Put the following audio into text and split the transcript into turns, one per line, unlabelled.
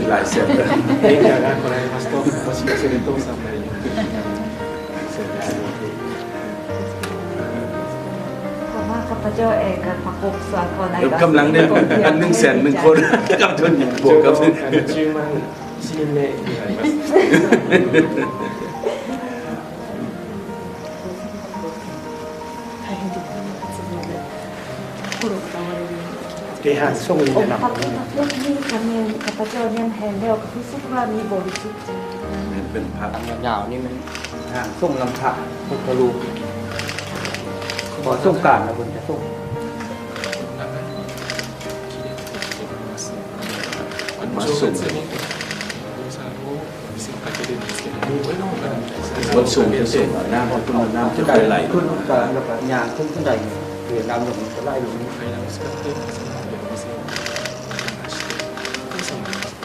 คือหลายแสนเลย
電気がもらえますともしかすると3万円ゆっくりになるそうです
เพราะว่าข้าพเจ้าเองก็ประกบสวนคนไหน
กำลังได้อัน100,000 คนกับทุนบวกกับ
10万1人目になりますเกหาส่งนี่
อง
นะ
ค์พระพุทธรูปนี้ค่ะเนี่ยข้าพเจ้าเนี่ยแทนแล้วก็รู้สึกว่ามีบริสุทธิ์ใจ
เป็นพระ
ยาวๆนี่มันทางส่งลำพะพุทธรูปขอส่งการนะคุณจะส่ง
มาสูงบนสูงจะสูงน้ำขึ้นมาน้ำจะไหล
ขึ้นกันแล้วก็ยางขึ้นได้เรือน้ำลงก็ไหลลง